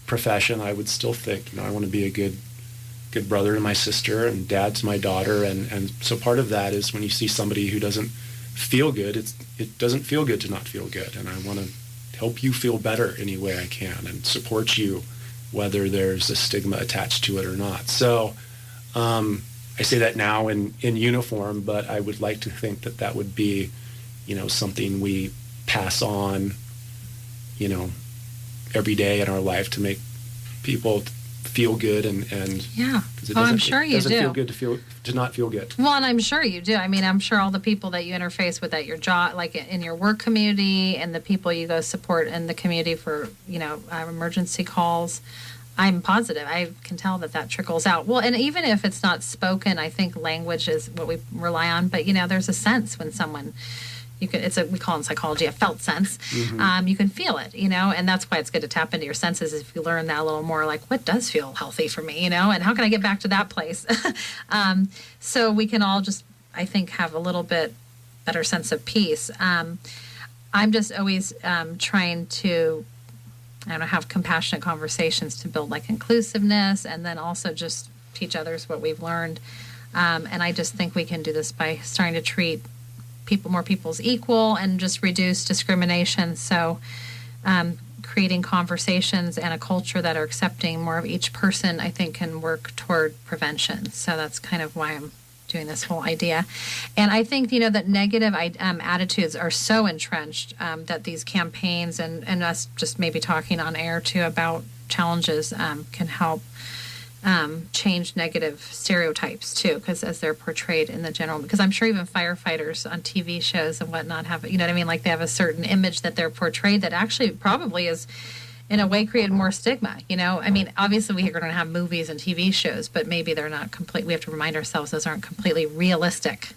profession, I would still think, you know, I want to be a good brother to my sister and dad to my daughter, and so part of that is when you see somebody who doesn't feel good, it doesn't feel good to not feel good, and I want to help you feel better any way I can and support you, whether there's a stigma attached to it or not. So I say that now in uniform, but I would like to think that would be, you know, something we pass on, you know, every day in our life to make people feel good and yeah. I'm sure you do. It doesn't feel good to not feel good. Well, and I'm sure you do. I mean, I'm sure all the people that you interface with at your job, like in your work community, and the people you go support in the community for, you know, emergency calls, I'm positive. I can tell that trickles out. Well, and even if it's not spoken, I think language is what we rely on. But, you know, there's a sense when someone, we call in psychology a felt sense. You can feel it, you know, and that's why it's good to tap into your senses if you learn that a little more, like what does feel healthy for me, you know, and how can I get back to that place? So we can all just, I think, have a little bit better sense of peace. I'm just always trying to, I don't know, have compassionate conversations to build like inclusiveness, and then also just teach others what we've learned. And I just think we can do this by starting to treat more people as equal and just reduce discrimination. So creating conversations and a culture that are accepting more of each person, I think, can work toward prevention. So that's kind of why I'm doing this whole idea. And I think, you know, that negative attitudes are so entrenched that these campaigns and us just maybe talking on air too about challenges can help change negative stereotypes too, because as they're portrayed in the general, because I'm sure even firefighters on TV shows and whatnot have, you know what I mean, like they have a certain image that they're portrayed that actually probably is in a way created more stigma, you know? I mean, obviously we're going to have movies and TV shows, but maybe they're not complete. We have to remind ourselves those aren't completely realistic.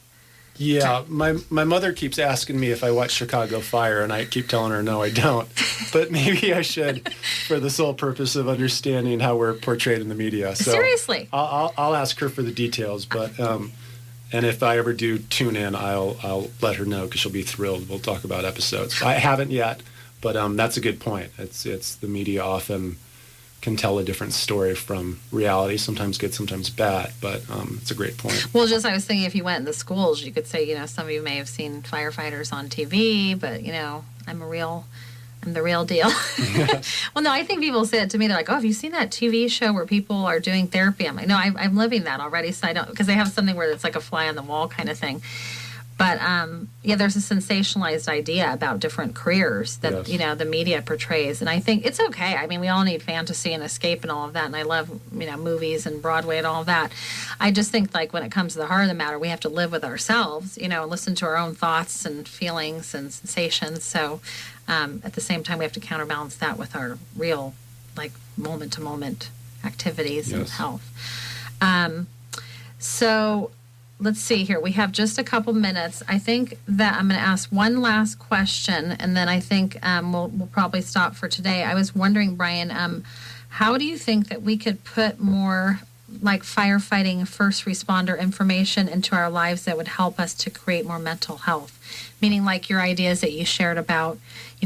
Yeah, my mother keeps asking me if I watch Chicago Fire, and I keep telling her no, I don't. But maybe I should, for the sole purpose of understanding how we're portrayed in the media. So seriously, I'll ask her for the details. But and if I ever do tune in, I'll let her know because she'll be thrilled. We'll talk about episodes. I haven't yet, but that's a good point. It's the media often can tell a different story from reality, sometimes good, sometimes bad, but it's a great point. Well, just I was thinking if you went in the schools, you could say, some of you may have seen firefighters on TV, but, I'm the real deal. Well, no, I think people say it to me. They're like, oh, have you seen that TV show where people are doing therapy? I'm like, no, I'm living that already. So I don't, because they have something where it's like a fly on the wall kind of thing. But, there's a sensationalized idea about different careers that, Yes. The media portrays. And I think it's okay. I mean, we all need fantasy and escape and all of that. And I love, movies and Broadway and all of that. I just think, like, when it comes to the heart of the matter, we have to live with ourselves, listen to our own thoughts and feelings and sensations. So at the same time, we have to counterbalance that with our real, like, moment-to-moment activities and Yes. health. So let's see here. We have just a couple minutes. I think that I'm going to ask one last question, and then I think we'll probably stop for today. I was wondering, Brian, how do you think that we could put more like firefighting first responder information into our lives that would help us to create more mental health? Meaning like your ideas that you shared about,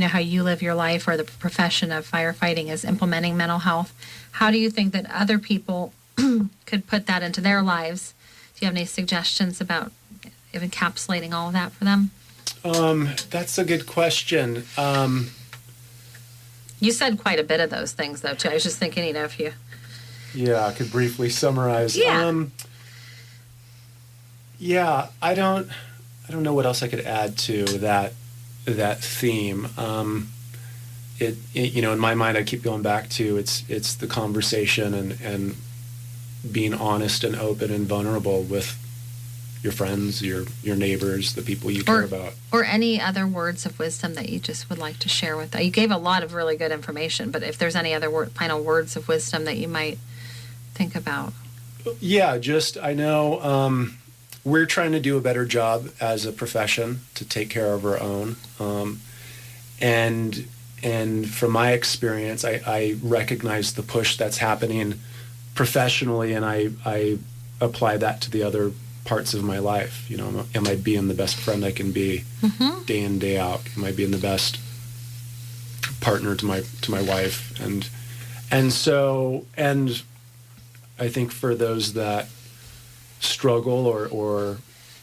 how you live your life or the profession of firefighting is implementing mental health. How do you think that other people could put that into their lives? Do you have any suggestions about encapsulating all of that for them? That's a good question. You said quite a bit of those things, though, too. I was just thinking, if you... Yeah, I could briefly summarize. Yeah. I don't know what else I could add to that theme. In my mind, I keep going back to it's the conversation and being honest and open and vulnerable with your friends, your neighbors, the people you care about. Or any other words of wisdom that you just would like to share with us. You gave a lot of really good information, but if there's any other final words of wisdom that you might think about. Yeah, I know we're trying to do a better job as a profession to take care of our own. And from my experience, I recognize the push that's happening professionally, and I apply that to the other parts of my life. Am I being the best friend I can be day in, day out? Am I being the best partner to my wife? And I think for those that struggle or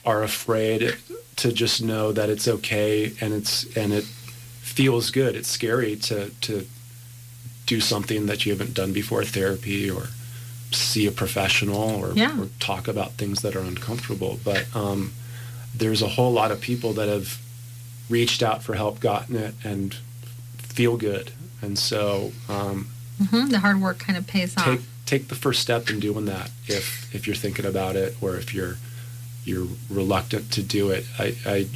are afraid, to just know that it's okay and it feels good. It's scary to do something that you haven't done before, therapy or see a professional or talk about things that are uncomfortable. But there's a whole lot of people that have reached out for help, gotten it, and feel good. And so the hard work kind of pays off. Take the first step in doing that if you're thinking about it, or if you're reluctant to do it. I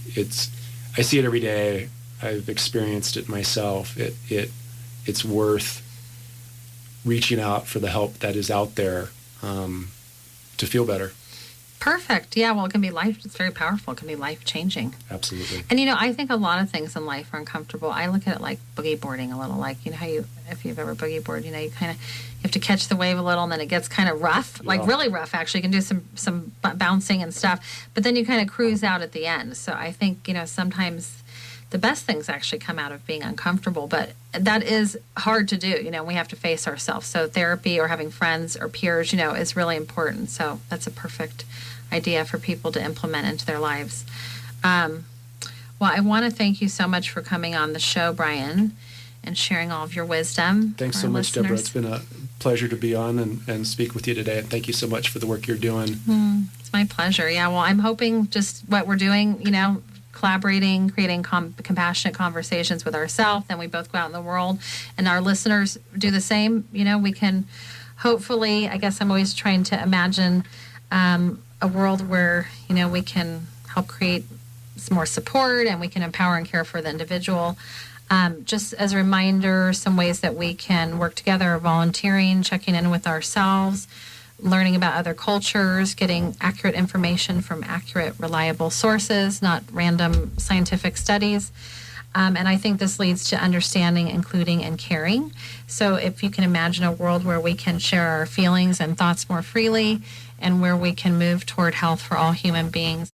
see it every day. I've experienced it myself. It's worth reaching out for the help that is out there to feel better. Perfect. Yeah, well, it can be it's very powerful. It can be life-changing. Absolutely. And, I think a lot of things in life are uncomfortable. I look at it like boogie boarding a little, like, how if you've ever boogie board, you have to catch the wave a little, and then it gets kind of rough, like really rough, actually. You can do some bouncing and stuff, but then you kind of cruise out at the end. So I think, sometimes the best things actually come out of being uncomfortable, but that is hard to do. We have to face ourselves. So therapy or having friends or peers, is really important. So that's a perfect idea for people to implement into their lives. Well, I want to thank you so much for coming on the show, Brian, and sharing all of your wisdom. Thanks so much, Deborah. It's been a pleasure to be on and speak with you today. And thank you so much for the work you're doing. It's my pleasure. Yeah, well, I'm hoping just what we're doing, collaborating, creating compassionate conversations with ourselves, then we both go out in the world, and our listeners do the same. We can hopefully, I guess I'm always trying to imagine a world where, we can help create some more support, and we can empower and care for the individual. Just as a reminder, some ways that we can work together are volunteering, checking in with ourselves, learning about other cultures, getting accurate information from accurate, reliable sources, not random scientific studies. And I think this leads to understanding, including, and caring. So if you can imagine a world where we can share our feelings and thoughts more freely, and where we can move toward health for all human beings.